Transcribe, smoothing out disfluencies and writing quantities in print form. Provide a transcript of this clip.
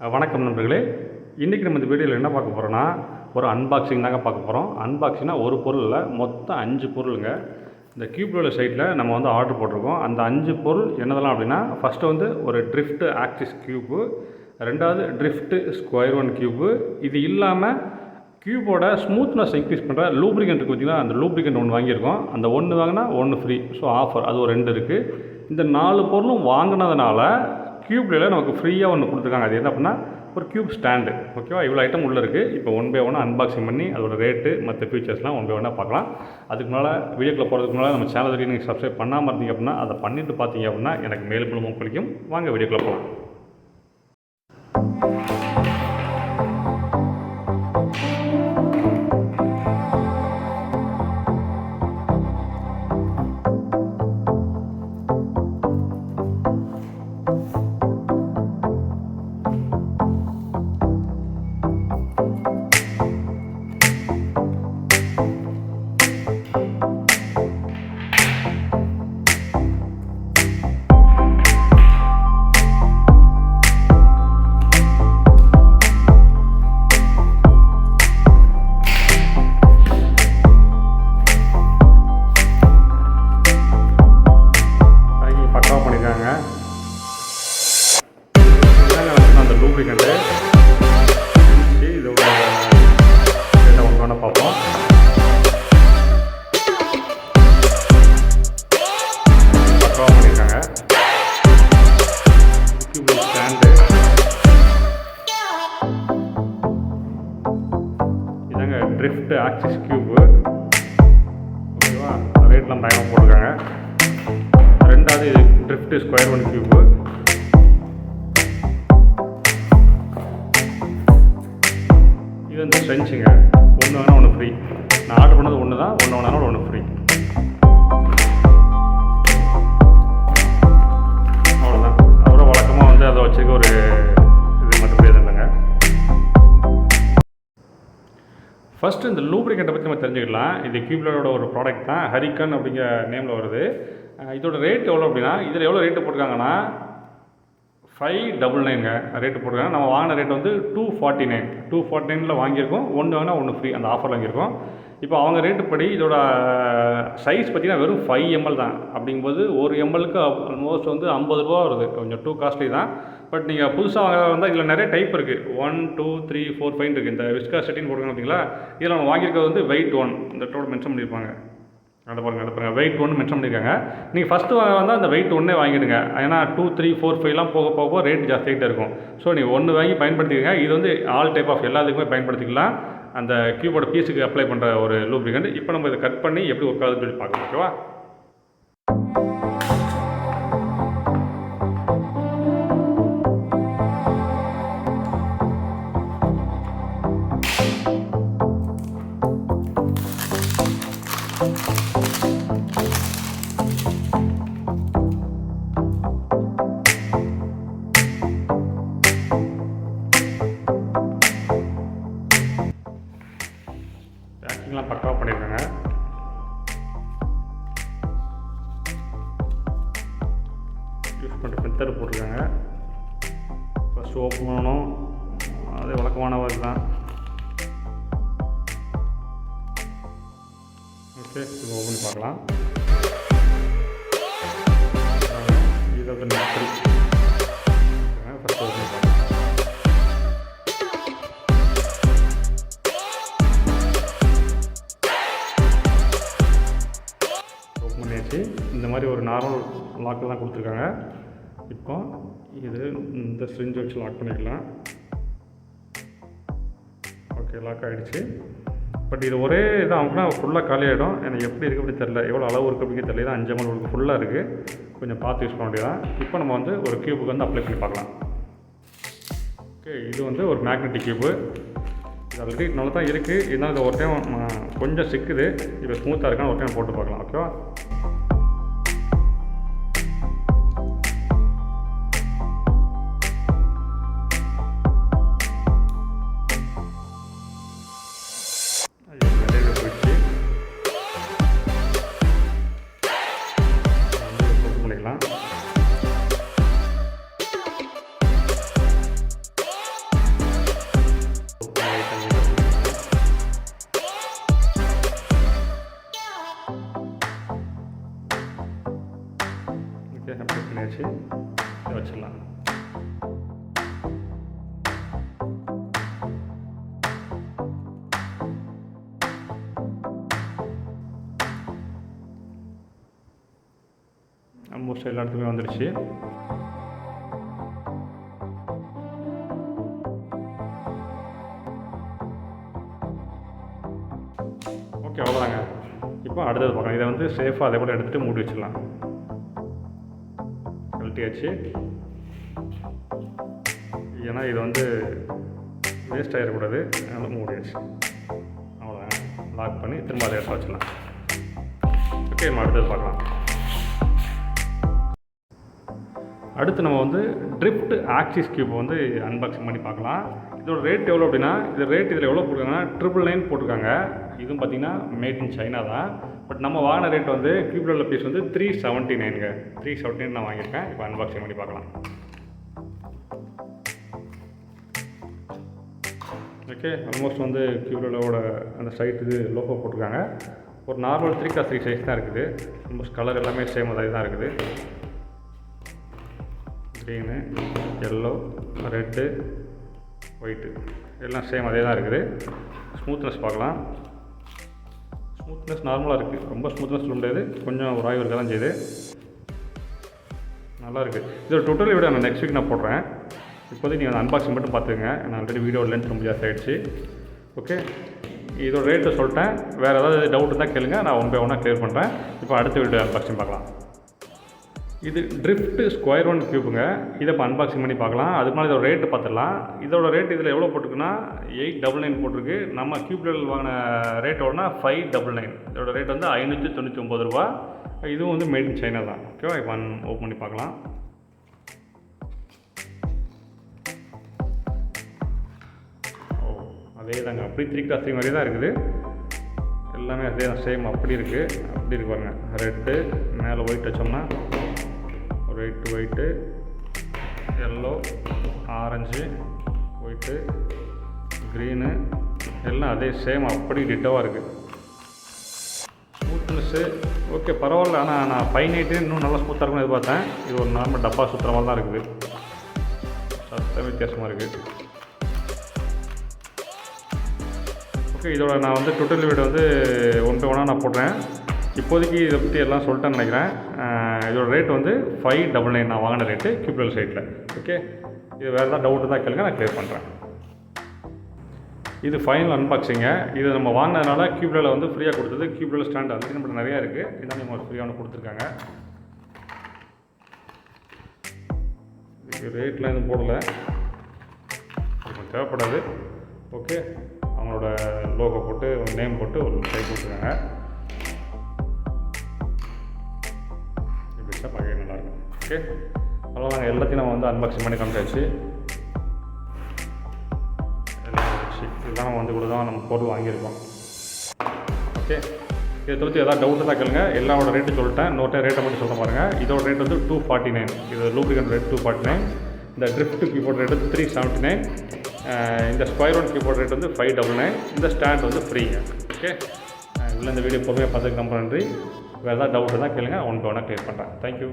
வணக்கம் நண்பர்களே. இன்றைக்கி நம்ம இந்த வீடியோவில் என்ன பார்க்க போகிறோன்னா, ஒரு அன்பாக்சிங் தாங்க பார்க்க போகிறோம். அன்பாக்சிங்னா ஒரு பொருள் இல்லை, மொத்தம் 5 பொருளுங்க. இந்த கியூப்ரோல சைட்டில் நம்ம வந்து ஆர்டர் போட்டிருக்கோம். அந்த 5 பொருள் என்னதெல்லாம் அப்படின்னா, ஃபஸ்ட்டு வந்து ஒரு ட்ரிஃப்ட் ஆக்சிஸ் கியூப்பு, ரெண்டாவது ட்ரிஃப்ட் ஸ்கொயர் ஒன் கியூப்பு. இது இல்லாமல் கியூபோட ஸ்மூத்னஸ் இன்க்ரீஸ் பண்ணுற லூப்ரிகன்ட் இருக்குது பார்த்தீங்கன்னா, அந்த லூப்ரிகன்ட் ஒன்று வாங்கியிருக்கோம். அந்த ஒன்று வாங்கினா ஒன்று ஃப்ரீ. ஸோ ஆஃபர் அது ஒரு 2 இருக்குது. இந்த 4 பொருளும் வாங்கினதுனால கியூப்ல நமக்கு ஃப்ரீயாக ஒன்று கொடுத்துருக்காங்க. அது என்ன அப்படின்னா ஒரு கியூப் ஸ்டாண்டு. ஓகேவா, இவ்வளோ ஐட்டம் உள்ளே இருக்குது. இப்போ ஒன் பை ஒன்னாக அன்பாக்சிங் பண்ணி அதோட ரேட்டு மற்ற ஃபீச்சர்ஸ்லாம் ஒன் பை ஒன்னாக பார்க்கலாம். அதுக்கு மேலே வீடியோக்குள்ளே போகிறதுக்கு முன்னால் நம்ம சேனலுக்கு நீங்கள் சப்ஸ்கிரைப் பண்ணாமல் இருந்தீங்க அப்படின்னா அதை பண்ணிவிட்டு பார்த்தீங்க அப்படின்னா எனக்கு மேலும் மூலமும் பிடிக்கும். வாங்க வீடியோக்குள்ளே போகலாம். அந்த லூப்ரிகன்ட்டு இதோட டேட்டா ஒன்று பார்ப்போம். பக்காவாக பண்ணியிருக்காங்க. கியூப் ஸ்டாண்டு இதாங்க ட்ரிஃப்ட் ஆக்சிஸ் கியூப்பு. ஓகேவா, ரேட்லாம் பயமாக போட்டிருக்காங்க. ரெண்டாவது இது ட்ரிஃப்ட் ஸ்கொயர் ஒன் கியூப்பு. இது வந்து ஸ்ட்ரென்ச்சுங்க. ஒன்று வேணால் ஒன்று ஃப்ரீ. நான் ஆர்டர் பண்ணது ஒன்று தான், ஒன்று வேணாலும் ஒன்று ஃப்ரீ. அவ்வளோதான். அப்புறம் வழக்கமாக வந்து அதை வச்சுக்க ஒரு இது மற்றபடி எதுவும் இல்லைங்க. ஃபஸ்ட்டு இந்த லூப்ரிகண்ட்டை பற்றி நம்ம தெரிஞ்சுக்கலாம். இது கியூப்லோட ஒரு ப்ராடக்ட் தான், ஹரிக்கன் அப்படிங்கிற நேமில் வருது. இதோட ரேட் எவ்வளோ அப்படின்னா, இதில் எவ்வளோ ரேட்டு போட்டிருக்காங்கன்னா 599ங்க ரேட்டு போட்டிருக்காங்க. நம்ம வாங்கின ரேட் வந்து 249. 249 வாங்கியிருக்கோம். ஒன்று வேணால் ஒன்று ஃப்ரீ, அந்த ஆஃபரில் வாங்கியிருக்கோம். இப்போ அவங்க ரேட்டு படி இதோட சைஸ் பார்த்திங்கன்னா வெறும் 5 ml தான். அப்படிங்கும்போது ஒரு எம்எல்க்கு ஆல்மோஸ்ட் வந்து 50 ரூபா வருது. கொஞ்சம் டூ காஸ்ட்லி தான். பட் நீங்கள் புதுசாக வாங்குறதா இருந்தால் இதில் நிறைய டைப் இருக்குது. 1 2 3 4 5 இருக்குது. இந்த விஸ்காசிட்டின்னு போட்டுருக்காங்க பார்த்தீங்களா. இதில் நம்ம வாங்கியிருக்கிறது வந்து வெயிட் 1. இந்த டோட்டல் மென்ஷன் பண்ணியிருப்பாங்க. அதை பாருங்கள் வெயிட் 1 மென்ஷன் பண்ணியிருக்காங்க. நீங்கள் ஃபஸ்ட்டு வந்தால் அந்த வெயிட் 1 வாங்கிடுங்க. ஏன்னா 2 3 4 5லாம் போக போக ரேட் ஜாஸ்தியாகிட்டே இருக்கும். ஸோ நீங்கள் 1 வாங்கி பயன்படுத்திக்கங்க. இது வந்து ஆல் டைப் ஆஃப் எல்லாத்துக்குமே பயன்படுத்திக்கலாம். அந்த கியூபோட பீஸுக்கு அப்ளை பண்ணுற ஒரு லூப்ரிகன்ட். இப்போ நம்ம இதை கட் பண்ணி எப்படி ஒர்க் ஆகுதுன்னு சொல்லி பார்க்கலாம். ஓகேவா, பேக்கிங்லாம் பக்காவாக பண்ணியிருக்காங்க. யூஸ் பண்ணுற மெத்தட் போட்டிருக்காங்க. ஃபஸ்ட்டு ஓப்பன் பண்ணணும். அது வழக்கமான ஒர்க் தான். ஓகே, இப்போ ஓப்பன் பண்ணி பார்க்கலாம். இது வந்து நெட்ரி. ஃபஸ்ட்டு ஓப்பன் பண்ணி பார்க்கலாம். இந்த மாதிரி ஒரு நார்மல் லாக்கு தான் கொடுத்துருக்காங்க. இப்போ இது இந்த ஸ்ட்ரிஞ்ச் வச்சு லாக் பண்ணிக்கலாம். ஓகே, லாக் ஆகிடுச்சு. பட் இது ஒரே இதாக அவங்கன்னா ஃபுல்லாக காலி ஆகிடும். எனக்கு எப்படி இருக்குது அப்படி தெரில, எவ்வளோ அளவு இருக்குது அப்படிங்கிற தெரியல. 5 ml இருக்குது, ஃபுல்லாக இருக்குது. கொஞ்சம் பார்த்து யூஸ் பண்ண வேண்டியதான். இப்போ நம்ம வந்து ஒரு கியூபுக்கு வந்து அப்ளை பண்ணி பார்க்கலாம். ஓகே, இது வந்து ஒரு மேக்னெட்டிக் கியூபு. இது ஆல்ரெடி நல்லா தான் இருக்குது. இருந்தாலும் இது ஒரு டைம் கொஞ்சம் சிக்குது. இப்போ ஸ்மூத்தாக இருக்கான்னு ஒரு டைம் போட்டு பார்க்கலாம். ஓகேவா, பண்ணிக்கலாம். ஆல்மோஸ்ட் எல்லா இடத்துலையுமே வந்துடுச்சு. ஓகே, அவ்வளோதாங்க. இப்போ அடுத்தது பார்க்கலாம். இதை வந்து சேஃபாக அதே கூட எடுத்துகிட்டு மூடி வச்சிடலாம். கழட்டியாச்சு. ஏன்னா இது வந்து வேஸ்ட் ஆகிடக்கூடாது, அதனால் மூடியாச்சு. அவ்வளோதாங்க. லாக் பண்ணி திரும்ப அதை எடுத்து வச்சிடலாம். ஓகே, நம்ம அடுத்தது பார்க்கலாம். அடுத்து நம்ம வந்து ட்ரிஃப்ட் ஆக்சிஸ் கியூப் வந்து அன்பாக்சிங் பண்ணி பார்க்கலாம். இதோட ரேட் எவ்வளோ அப்படின்னா, இது ரேட் இதில் எவ்வளோ போட்டிருக்காங்கன்னா 999 போட்டிருக்காங்க. இதுவும் பார்த்திங்கன்னா மேட் இன் சைனா தான். பட் நம்ம வாங்கின ரேட் வந்து கியூப்ல உள்ள பீஸ் வந்து 379ங்க. 379 நான் வாங்கியிருக்கேன். இப்போ அன்பாக்சிங் பண்ணி பார்க்கலாம். ஓகே, ஆல்மோஸ்ட் வந்து கியூப்லோட அந்த சைட் இது லோகோ போட்டிருக்காங்க. ஒரு நார்மல் 3x3 சைஸ் தான் இருக்குது. ஆல்மோஸ்ட் கலர் எல்லாமே சேம் அதே தான் இருக்குது. க்ரீனு, எல்லோ, ரெட்டு, ஒயிட்டு எல்லாம் சேம் அதே தான் இருக்குது. ஸ்மூத்னஸ் பார்க்கலாம். ஸ்மூத்னஸ் நார்மலாக இருக்குது. ரொம்ப ஸ்மூத்னஸ் சொல்ல முடியாது, கொஞ்சம் ஒரு ஆய்வு இருக்க தான் செய்யுது. நல்லாயிருக்கு. இதோட டோட்டல் வீடியோ நான் நெக்ஸ்ட் வீக் நான் போடுறேன். இப்போதைக்கு நீங்கள் அன்பாக்சிங் மட்டும் பார்த்துக்கங்க. நான் ஆல்ரெடி வீடியோ லென்த் ரொம்ப ஜாஸ்தி ஆகிடுச்சு. ஓகே, இதோட ரேட்டை சொல்லிட்டேன். வேறு ஏதாவது டவுட் இருந்தால் கேளுங்க, நான் ஒன் பை ஒன்னாக க்ளியர் பண்ணுறேன். இப்போ அடுத்த வீடியோ அன்பாக்சிங் பார்க்கலாம். இது ட்ரிஃப்ட் ஸ்கொயர் ஒன் கியூப்புங்க. இதை இப்போ அன்பாக்சிங் பண்ணி பார்க்கலாம். அதுக்கு மேலே இதோட ரேட்டு பார்த்துடலாம். இதோட ரேட் இதில் எவ்வளோ போட்டிருக்குன்னா 899 போட்டிருக்கு. நம்ம கியூப்ல வாங்கின ரேட்டோடனா 599. இதோட ரேட் வந்து 599 ரூபா. இதுவும் வந்து மேட் இன் சைனா தான். ஓகேவா, இப்போ ஓப்பன் பண்ணி பார்க்கலாம். அதே தாங்க, அப்படி 3x3 மாதிரி தான் இருக்குது. எல்லாமே அதே தான், சேம் அப்படி இருக்குது. அப்படி இருக்கு பாருங்க. ரெட்டு மேலே ஒயிட் வச்சோம்னா white, yellow, orange, white, green எல்லாம் அதே சேம் அப்படி டிட்டோவாக இருக்குது. ஸ்மூத்னஸ்ஸு ஓகே பரவாயில்ல. ஆனால் நான் 590 இன்னும் நல்லா ஸ்மூத்தாக இருக்கும்னு எதிர்பார்த்தேன். இது ஒரு நார்மல் டப்பா சுற்றுற மாதிரி தான் இருக்குது. சத்தம் வித்தியாசமாக இருக்குது. ஓகே, இதோட நான் வந்து டோட்டல் வீடியோ வந்து ஒன் பை ஒன்னாக நான் போடுறேன். இப்போதைக்கு இதை பற்றி எல்லாம் சொல்லிட்டேன்னு நினைக்கிறேன். இதோட ரேட் வந்து 599 நான் வாங்கின ரேட்டு கியூப்ல சைட்டில். ஓகே, இது வேறு ஏதாவது டவுட்டு தான் கேளுங்க, நான் க்ளியர் பண்ணுறேன். இது ஃபைனல் அன்பாக்சிங்க. இது நம்ம வாங்கினதுனால கியூப்ல வந்து ஃப்ரீயாக கொடுத்தது. கியூப்ல ஸ்டாண்ட் வந்து நம்மளுக்கு நிறையா இருக்குது. இதான் நம்ம ஃப்ரீயாக ஒன்று கொடுத்துருக்காங்க. இதுக்கு ரேட்லாம் எதுவும் போடலை, நமக்கு தேவைப்படாது. ஓகே, அவங்களோட லோகோ போட்டு நேம் போட்டு ஒரு கை கொடுத்துருக்காங்க. இப்படி தான் பார்க்க நல்லாயிருக்கும். ஓகே, அவ்வளோதாங்க. எல்லாத்தையும் நம்ம வந்து அன்பாக்சிங் பண்ணி காமிச்சாச்சு. இதுதான் நம்ம வந்து கூட தான் நம்ம பொருள் வாங்கியிருக்கோம். ஓகே, இதை தவிர்த்து எதாவது டவுட்டு தான் கேளுங்க. எல்லாரோட ரேட்டு சொல்லிட்டேன். இன்னொரு ரேட்டை மட்டும் சொல்ல பாருங்கள். இதோட ரேட் வந்து 249. இது லூப்ரிகன் ரேட் 249. இந்த ட்ரிஃப்ட் கீபோர்ட் ரேட் வந்து 379. இந்த ஸ்கொயர் ஒன் கீபோர்ட் ரேட் வந்து 599. இந்த ஸ்டாண்ட் வந்து ஃப்ரீங்க. ஓகே, இல்லை இந்த வீடியோ பொறுமையாக பார்த்துக்கு ரொம்ப நன்றி. வேறு ஏதாவது டவுட்டு தான் கேளுங்க, ஒன் பை ஒன்னாக க்ளியர் பண்ணுறேன். தேங்க்யூ.